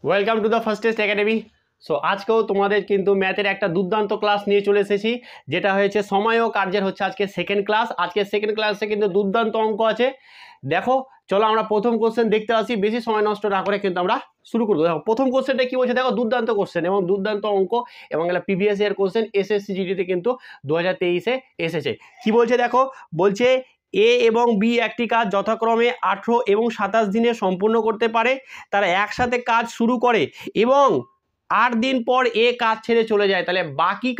Welcome to the first test academy. So আজকেও তোমাদের কিন্তু ম্যাথের একটা দুর্দান্ত ক্লাস নিয়ে চলে এসেছি, যেটা হয়েছে সময় ও কার্যের হচ্ছে আজকে সেকেন্ড ক্লাস। আজকে সেকেন্ড ক্লাসে কিন্তু দুর্দান্ত অঙ্ক আছে। দেখো, চলো আমরা প্রথম কোশ্চেন দেখতে আসি, বেশি সময় নষ্ট না করে কিন্তু আমরা শুরু করবো। দেখো প্রথম কোশ্চেনটা কি বলছে, দেখো দুর্দান্ত কোশ্চেন এবং দুর্দান্ত অঙ্ক এবং এটা প্রিভিয়াস ইয়ার কোশ্চেন, এসএসসি জিডিতে কিন্তু 2023-এ এসেছে। কি বলছে দেখো, বলছে এ এবং বি একটি কাজ যথাক্রমে 18 এবং 27 দিনে সম্পূর্ণ করতে পারে। তারা একসাথে কাজ শুরু করে এবং 8 দিন পর এ কাজ ছেড়ে চলে যায়। তাহলে বাকি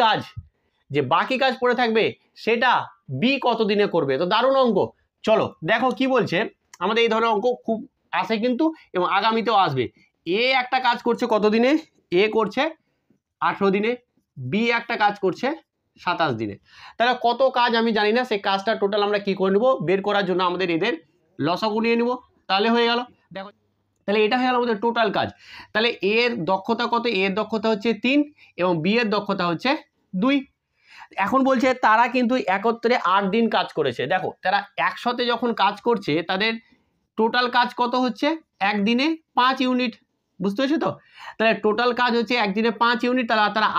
কাজ পড়ে থাকবে সেটা বি কত দিনে করবে? তো দারুণ অঙ্ক। চলো দেখো কি বলছে। আমাদের এই ধরনের অঙ্ক খুব আসে কিন্তু, এবং আগামীতেও আসবে। এ একটা কাজ করছে কত দিনে? এ করছে 18 দিনে, বি একটা কাজ করছে 27 দিনে। তাহলে কত কাজ আমি জানি না, সেই কাজটা টোটাল আমরা কি করে নেব, বের করার জন্য আমাদের এদের লসাগু নিয়ে নেব, তাহলে হয়ে গেল। দেখো তাহলে এটা হয়ে গেল আমাদের টোটাল কাজ। তাহলে এর দক্ষতা কত? এর দক্ষতা হচ্ছে 3 এবং বি এর দক্ষতা হচ্ছে 2। এখন বলছে তারা কিন্তু একত্রে 8 দিন কাজ করেছে। দেখো তারা একসাথে যখন কাজ করছে তাদের টোটাল কাজ কত হচ্ছে? একদিনে 5 ইউনিট। বুঝতে পেরেছো তো? তাহলে টোটাল কাজ হচ্ছে একদিনে 5 ইউনিট, তাহলে তারা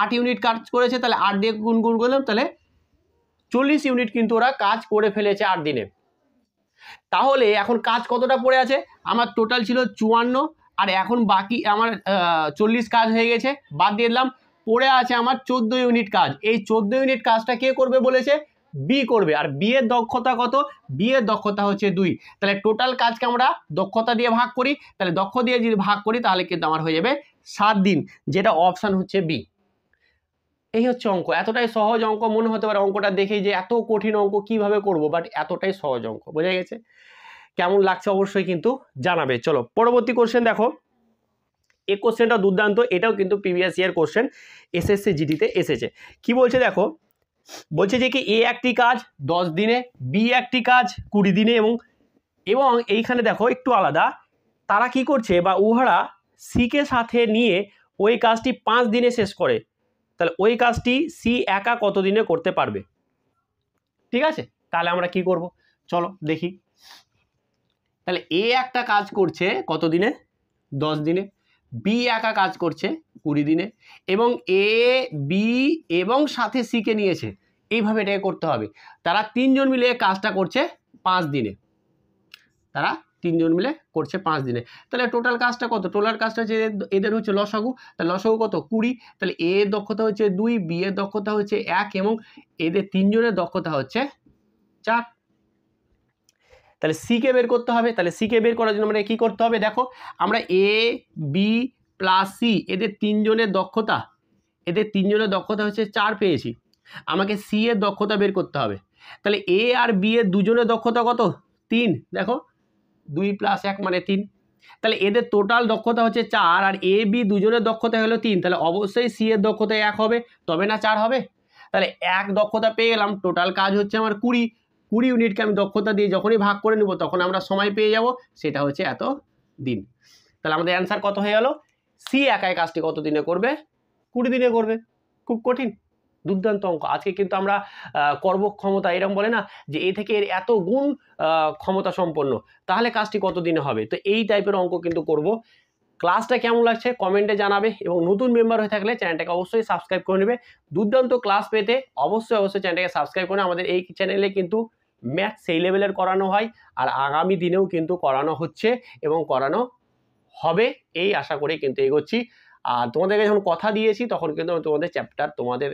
8 ইউনিট কাজ করেছে। তাহলে 8 দিয়ে গুণ করলাম, তাহলে 40 ইউনিট কিন্তু ওরা কাজ করে ফেলেছে 8 দিনে। তাহলে এখন কাজ কতটা পড়ে আছে? আমার টোটাল ছিল 54, আর এখন বাকি আমার 40 কাজ হয়ে গেছে, বাদ দিয়ে দিলাম। পড়ে আছে আমার 14 ইউনিট কাজ। এই 14 ইউনিট কাজটা কে করবে বলেছে? বি করবে। আর বি এর দক্ষতা কত? বি এর দক্ষতা হচ্ছে 2। তাহলে টোটাল কাজকে আমরা দক্ষতা দিয়ে ভাগ করি, তাহলে দক্ষ দিয়ে যদি ভাগ করি তাহলে কিন্তু আমার হয়ে যাবে 7 দিন, যেটা অপশান হচ্ছে বি। এই হচ্ছে অঙ্ক। এতটাই সহজ অঙ্ক মনে হতে পারে অঙ্কটা দেখেই যে এত কঠিন অঙ্ক কিভাবে করব, বাট এতটাই সহজ অঙ্ক। বোঝা গেছে? কেমন লাগছে অবশ্যই কিন্তু জানাবে। চলো পরবর্তী কোশ্চেন দেখো। এই কোশ্চেনটা দুর্দান্ত, এটাও কিন্তু প্রিভিয়াস ইয়ার কোশ্চেন, এসএসসি জিডিতে এসেছে। কি বলছে দেখো, বলছে যে কি এ একটি কাজ 10 দিনে, বি একটি কাজ 20 দিনে, এবং এইখানে দেখো একটু আলাদা, তারা কি করছে বা উহারা সিকে সাথে নিয়ে ওই কাজটি 5 দিনে শেষ করে। তাহলে ওই কাজটি সি একা কত দিনে করতে পারবে? ঠিক আছে, তাহলে আমরা কি করব, চলো দেখি। তাহলে এ একটা কাজ করছে কত দিনে? 10 দিনে। বি একা কাজ করছে 20 দিনে, এবং এ বি এবং সাথে সিকে নিয়েছে। এইভাবে এটাকে করতে হবে। তারা 3 জন মিলে কাজটা করছে 5 দিনে। তারা 3 জন মিলে করছে 5 দিনে। তাহলে টোটাল কাজটা কত? টোটাল কাজটা হচ্ছে এদের হচ্ছে লসাগু। তাহলে লসাগু কত? 20। তাহলে এ এর দক্ষতা হচ্ছে 2, বি এর দক্ষতা হচ্ছে 1, এবং এদের 3 জনের দক্ষতা হচ্ছে 4। তাহলে সি কে বের করতে হবে। তাহলে সি কে বের করার জন্য আমরা কি করতে হবে? দেখো আমরা এ বি প্লাস সি, এদের 3 জনের দক্ষতা হচ্ছে 4 পেয়েছি। আমাকে সি এর দক্ষতা বের করতে হবে। তাহলে এ আর বি এর দুজনের দক্ষতা কত? 3। দেখো 2 + 1 মানে 3। তাহলে এদের টোটাল দক্ষতা হচ্ছে 4, আর এ বি দুজনের দক্ষতা হলো 3। তাহলে অবশ্যই সি এর দক্ষতা 1 হবে, তবে না 4 হবে। তাহলে 1 দক্ষতা পেয়ে গেলাম। টোটাল কাজ হচ্ছে আমার 20 ইউনিটকে আমি দক্ষতা দিয়ে যখনই ভাগ করে নেব তখন আমরা সময় পেয়ে যাব, সেটা হচ্ছে এত দিন। তাহলে আমাদের অ্যান্সার কত হয়ে গেল? সি একাই কাজটি কত দিনে করবে? 20 দিনে করবে। খুব কঠিন, দুর্দান্ত অঙ্ক। আজকে কিন্তু আমরা কর্মক্ষমতা এরকম বলে না, যে এ থেকে এর এত গুণ ক্ষমতা সম্পন্ন, তাহলে কাজটি কত দিনে হবে। তো এই টাইপের অঙ্ক কিন্তু করব। ক্লাসটা কেমন লাগছে কমেন্টে জানাবে, এবং নতুন মেম্বার হয়ে থাকলে চ্যানেলটাকে অবশ্যই সাবস্ক্রাইব করে নেবে। দুর্দান্ত ক্লাস পেতে অবশ্যই চ্যানেলটাকে সাবস্ক্রাইব করে। আমাদের এই চ্যানেলে কিন্তু ম্যাথ সেই লেভেলের করানো হয়, আর আগামী দিনেও কিন্তু করানো হচ্ছে এবং করানো হবে, এই আশা করে কিন্তু এগোচ্ছি। আর তোমাদেরকে যখন কথা দিয়েছি তখন কিন্তু আমি তোমাদের চ্যাপ্টার, তোমাদের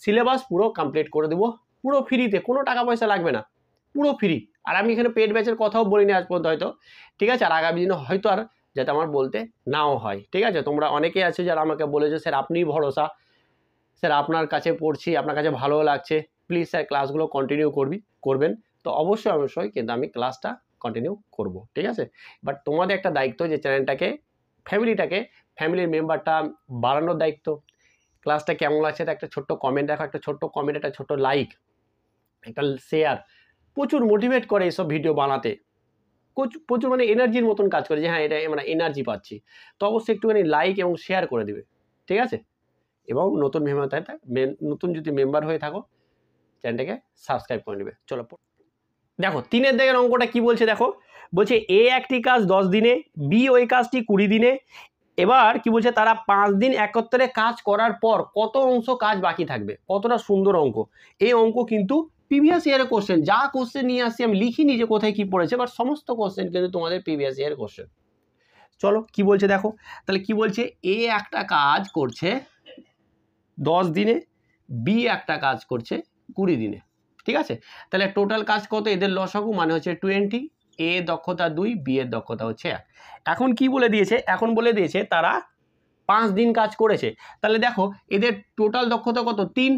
সিলেবাস পুরো কমপ্লিট করে দেবো, পুরো ফ্রিতে, কোনো টাকা পয়সা লাগবে না, পুরো ফ্রি। আর আমি এখানে পেড ব্যাচের কথাও বলিনি আজ পর্যন্ত হয়তো, ঠিক আছে। আর আগামী দিনে হয়তো আর যাতে আমার বলতে নাও হয়, ঠিক আছে। তোমরা অনেকেই আছে যারা আমাকে বলেছো স্যার আপনিই ভরসা, স্যার আপনার কাছে পড়ছি, আপনার কাছে ভালো লাগছে, প্লিজ স্যার ক্লাসগুলো কন্টিনিউ করবেন। তো অবশ্যই কিন্তু আমি ক্লাসটা কন্টিনিউ করব, ঠিক আছে। বাট তোমাদের একটা দায়িত্ব, যে চ্যানেলটাকে, ফ্যামিলির মেম্বারটা বাড়ানোর দায়িত্ব। ক্লাসটা কেমন লাগছে তা একটা ছোট্ট কমেন্ট রাখো, একটা ছোট্ট কমেন্ট, একটা ছোট্ট লাইক, একটা শেয়ার প্রচুর মোটিভেট করে এইসব ভিডিও বানাতে, প্রচুর মানে এনার্জির মতন কাজ করে, যে হ্যাঁ এটা আমরা এনার্জি পাচ্ছি। তো অবশ্যই একটুখানি লাইক এবং শেয়ার করে দিবে, ঠিক আছে। এবং নতুন যদি মেম্বার হয়ে থাকো চ্যানেলটাকে সাবস্ক্রাইব করে নেবে। চলো দেখো 3-এর দাগের অঙ্কটা কি বলছে দেখো, বলছে এ একটি কাজ 10 দিনে, বি ওই কাজটি 20 দিনে, এবার কি বলছে, তারা 5 দিন একত্রে কাজ করার পর কত অংশ কাজ বাকি থাকবে। কতটা সুন্দর অঙ্ক। এই অঙ্ক কিন্তু প্রিভিয়াস ইয়ারের কোশ্চেন, যা কোশ্চেন নিয়ে আসছি আমি লিখিনি যে কোথায় কি পড়েছে, বাট সমস্ত কোশ্চেন কিন্তু তোমাদের প্রিভিয়াস ইয়ারের কোশ্চেন। চলো কি বলছে দেখো, তাহলে কি বলছে, এ একটা কাজ করছে 10 দিনে, বি একটা কাজ করছে 20 দিনে, ঠিক আছে। তাহলে টোটাল কাজ কত, এদের লসাগু মানে হচ্ছে 20, এ দক্ষতা 2, বি এর দক্ষতা হচ্ছে 1। এখন কি বলে দিয়েছে, এখন বলে দিয়েছে তারা 5 দিন কাজ করেছে। তাহলে দেখো এদের টোটাল দক্ষতা কত, 3।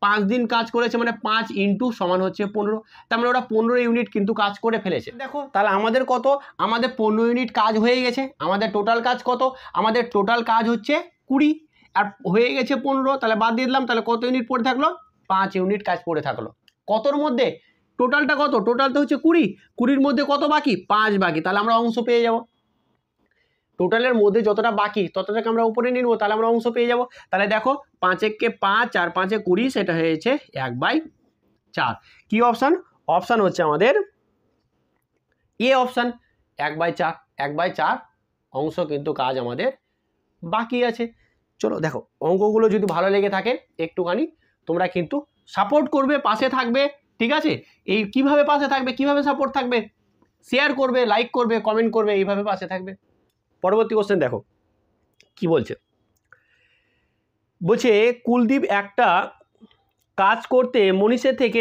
5 দিন কাজ করেছে মানে 5 ইন্টু সমান হচ্ছে 15, তার মানে ওরা 15 ইউনিট কিন্তু কাজ করে ফেলেছে। দেখো তাহলে আমাদের কত, আমাদের 15 ইউনিট কাজ হয়ে গেছে। আমাদের টোটাল কাজ কত, আমাদের টোটাল কাজ হচ্ছে 20 আর হয়ে গেছে 15, তাহলে বাদ দিয়ে দিলাম। তাহলে কত ইউনিট পড়ে থাকলো, 5 ইউনিট কাজ পড়ে থাকলো। কতর মধ্যে, টোটালটা কত, টোটাল তো হচ্ছে 20, 20-র মধ্যে কত বাকি, 5 বাকি, তাহলে আমরা অংশ পেয়ে যাব। টোটালের মধ্যে যতটা বাকি ততটাকে আমরা উপরে নিয়ে নেবো, তাহলে আমরা অংশ পেয়ে যাব। তাহলে দেখো 5 একে 5, 4 5 20, সেটা হয়েছে 1/4। কি অপশান, অপশান হচ্ছে আমাদের এ অপশান, 1/4। 1/4 অংশ কিন্তু কাজ আমাদের বাকি আছে। চলো দেখো অঙ্কগুলো যদি ভালো লেগে থাকে একটুখানি তোমরা কিন্তু সাপোর্ট করবে, পাশে থাকবে, ঠিক আছে। এই কিভাবে পাশে থাকবে, কিভাবে সাপোর্ট থাকবে, শেয়ার করবে, লাইক করবে, কমেন্ট করবে, এইভাবে পাশে থাকবে। পরবর্তী কোশ্চেন দেখো কি বলছে, বলছে কুলদীপ একটা কাজ করতে মনীষের থেকে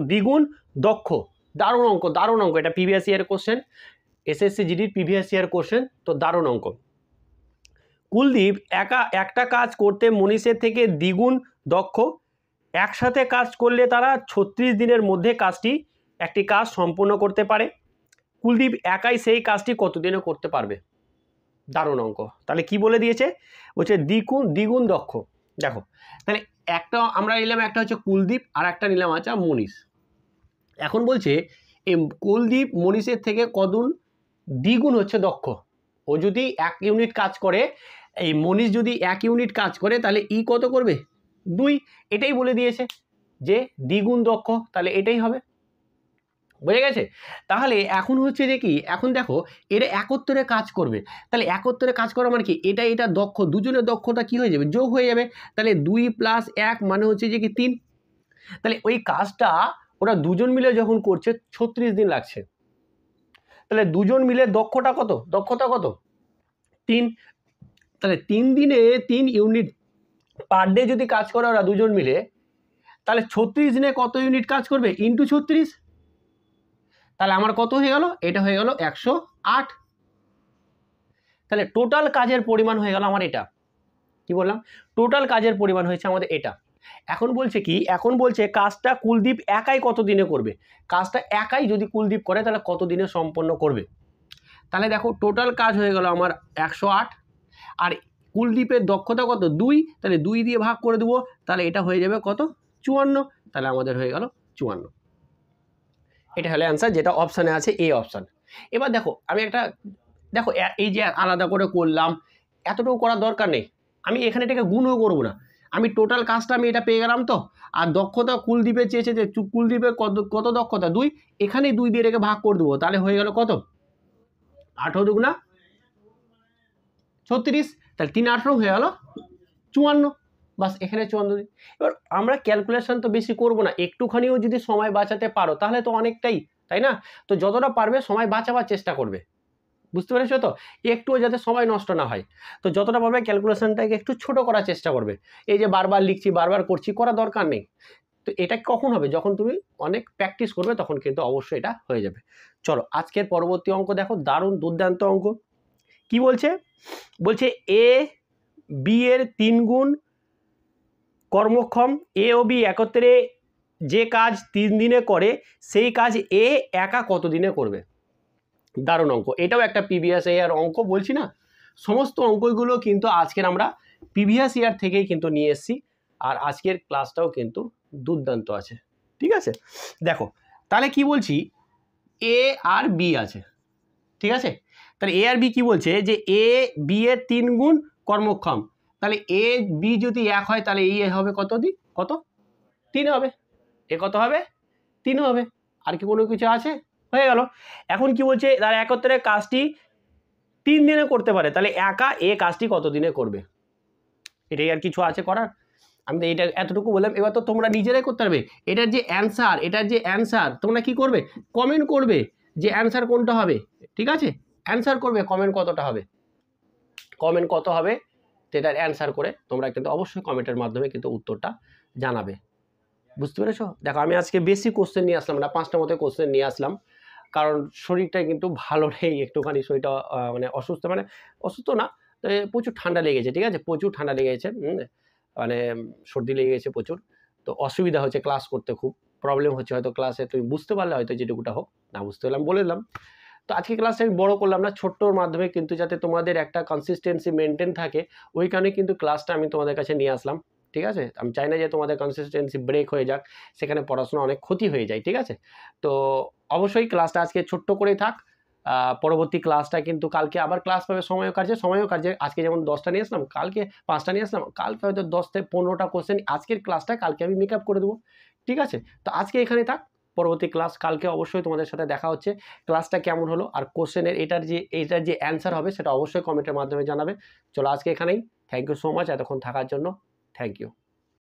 দ্বিগুণ দক্ষ। দারুণ অঙ্ক, দারুণ অঙ্ক, এটা প্রিভিয়াস ইয়ার কোশ্চেন, এসএসসি জিডির প্রিভিয়াস ইয়ার কোশ্চেন, তো দারুণ অঙ্ক। কুলদীপ একটা কাজ করতে মনীষের থেকে দ্বিগুণ দক্ষ। একসাথে কাজ করলে তারা 36 দিনের মধ্যে একটি কাজ সম্পূর্ণ করতে পারে। কুলদীপ একাই সেই কাজটি কতদিনে করতে পারবে। দারুণ অঙ্ক। তাহলে কি বলে দিয়েছে, বলছে দ্বিগুণ দক্ষ। দেখো তাহলে একটা আমরা নিলাম, একটা হচ্ছে কুলদীপ আর একটা নিলাম আছে মনীষ। এখন বলছে এই কুলদীপ মনীষের থেকে দ্বিগুণ হচ্ছে দক্ষ। ও যদি 1 ইউনিট কাজ করে, এই মনীষ যদি 1 ইউনিট কাজ করে, তাহলে ই কত করবে, 2। এটাই বলে দিয়েছে যে দ্বিগুণ দক্ষ, তাহলে এটাই হবে, বুঝে গেছে। তাহলে এখন হচ্ছে যে কি, এখন দেখো এরা একত্রে কাজ করবে, তাহলে একত্রে কাজ করা মানে কি, এটা দক্ষ, দুজনের দক্ষতা কি হয়ে যাবে, যোগ হয়ে যাবে। তাহলে 2 + 1 মানে হচ্ছে যে কি 3। তাহলে ওই কাজটা ওরা দুজন মিলে যখন করছে 36 দিন লাগছে। তাহলে দুজন মিলে দক্ষতা কত 3। তাহলে 3 দিনে 3 ইউনিট পার ডে যদি কাজ করে ওরা দুজন মিলে, তাহলে 36 দিনে কত ইউনিট কাজ করবে, ইন্টু 36। তাহলে আমার কত হয়ে গেল, এটা হয়ে গেল 108। তাহলে টোটাল কাজের পরিমাণ হয়ে গেল আমার এটা, কি বললাম, টোটাল কাজের পরিমাণ হয়েছে আমাদের এটা। এখন বলছে কি, এখন বলছে কাজটা কুলদীপ একাই কত দিনে করবে। কাজটা একাই যদি কুলদীপ করে তাহলে কত দিনে সম্পন্ন করবে। তাহলে দেখো টোটাল কাজ হয়ে গেল আমার 108, আর কুলদীপের দক্ষতা কত, 2, তাহলে 2 দিয়ে ভাগ করে দেবো, তাহলে এটা হয়ে যাবে কত, 54। তাহলে আমাদের হয়ে গেল 54। এটা হলো অ্যান্সার, যেটা অপশানে আছে এ অপশান। এবার দেখো আমি দেখো এই যে আলাদা করে করলাম, এতটুকু করার দরকার নেই। আমি এখানে এটাকে গুণও করবো না, আমি টোটাল কাজটা আমি এটা পেয়ে গেলাম। তো আর দক্ষতা কুলদীপের চেয়েছে যে কুলদীপের কত দক্ষতা, 2, এখানেই 2 দিয়ে রেখে ভাগ করে দেবো, তাহলে হয়ে গেল কত, 18 দুগুণা 36, তাহলে 3 18 হয়ে গেল 54। বাস এখানে 54 দিন। এবার আমরা ক্যালকুলেশন তো বেশি করব না, একটুখানিও যদি সময় বাঁচাতে পারো তাহলে তো অনেকটাই, তাই না। তো যতটা পারবে সময় বাঁচাবার চেষ্টা করবে, বুঝতে পেরেছো তো, একটুও যাতে সময় নষ্ট না হয়। তো যতটা পারবে ক্যালকুলেশনটাকে একটু ছোট করার চেষ্টা করবে। এই যে বারবার লিখছি বারবার করছি, করা দরকার নেই। তো এটা কখন হবে, যখন তুমি অনেক প্র্যাকটিস করবে তখন কিন্তু অবশ্যই এটা হয়ে যাবে। চলো আজকের পরবর্তী অঙ্ক দেখো, দারুণ দুর্দান্ত অঙ্ক। কি বলছে, বলছে এ বি এর 3 গুণ কর্মক্ষম। এ ও বি একত্রে যে কাজ 3 দিনে করে, সেই কাজ এ একা কত দিনে করবে। দারুণ অঙ্ক, এটাও একটা প্রিভিয়াস ইয়ার অঙ্ক, বলছি না সমস্ত অঙ্কগুলো কিন্তু আজকের আমরা প্রিভিয়াস ইয়ার থেকেই কিন্তু নিয়ে এসেছি। আর আজকের ক্লাসটাও কিন্তু দুর্দান্ত আছে, ঠিক আছে। দেখো তাহলে কি বলছি, এ আর বি আছে, ঠিক আছে। তাহলে এ আর বি কি বলছে, যে এ বি এর 3 গুণ কর্মক্ষম। তাহলে এ বি যদি 1 হয় তাহলে এই হবে কত, 3 হবে। এ কত হবে, 3 হবে। আর কি কোনো কিছু আছে, হয়ে গেল। এখন কি বলছে, তার একত্রে কাজটি 3 দিনে করতে পারে, তাহলে একা এই কাজটি কত দিনে করবে? এটাই আর কিছু আছে করার? আমি তো এটা এতটুকু বললাম, এবার তো তোমরা নিজেরাই করতে পারবে। এটার যে অ্যান্সার তোমরা কি করবে? কমেন্ট করবে যে অ্যান্সার কোনটা হবে, ঠিক আছে? অ্যান্সার করবে, কমেন্ট কতটা হবে, কমেন্ট কত হবে সেটার অ্যান্সার করে তোমরা কিন্তু অবশ্যই কমেন্টের মাধ্যমে কিন্তু উত্তরটা জানাবে। বুঝতে পেরেছো? দেখো আমি আজকে বেশি কোশ্চেন নিয়ে আসলাম না, 5টা মতো কোশ্চেন নিয়ে আসলাম, কারণ শরীরটা কিন্তু ভালো নেই, একটুখানি শরীরটা মানে অসুস্থ না, তো প্রচুর ঠান্ডা লেগেছে, ঠিক আছে? প্রচুর ঠান্ডা লেগেছে, মানে সর্দি লেগে গেছে প্রচুর, তো অসুবিধা হচ্ছে ক্লাস করতে, খুব প্রবলেম হচ্ছে, হয়তো ক্লাসে তুমি বুঝতে পারলে হয়তো যেটুকুটা হোক, না বুঝতে পারলাম বলে দিলাম। তো আজকে ক্লাসটা আমি বড় করলাম না, ছোট্টর মাধ্যমে কিন্তু যাতে তোমাদের একটা কনসিস্টেন্সি মেনটেন থাকে, ওই কারণে কিন্তু ক্লাসটা আমি তোমাদের কাছে নিয়ে আসলাম, ঠিক আছে? আমি চাই না যে তোমাদের কনসিস্টেন্সি ব্রেক হয়ে যাক, সেখানে পড়াশোনা অনেক ক্ষতি হয়ে যায়, ঠিক আছে? তো অবশ্যই ক্লাসটা আজকে ছোট্ট করেই থাক, পরবর্তী ক্লাসটা কিন্তু কালকে আবার ক্লাস পাবে সময় কার্যে, আজকে যেমন 10টা নিয়ে আসলাম, কালকে 5টা নিয়ে আসলাম, কালকে হয়তো 10 থেকে 15টা কোশ্চেন, আজকের ক্লাসটা কালকে আমি মেকআপ করে দেবো, ঠিক আছে? তো আজকে এখানে থাক, পরবর্তী ক্লাস কালকে অবশ্যই তোমাদের সাথে দেখা হচ্ছে। ক্লাসটা কেমন হলো আর কোশ্চেনের এটার যে অ্যান্সার হবে সেটা অবশ্যই কমেন্টের মাধ্যমে জানাবে। চলো আজকে এখানেই, থ্যাংক ইউ সো মাচ এতক্ষণ থাকার জন্য, থ্যাংক ইউ।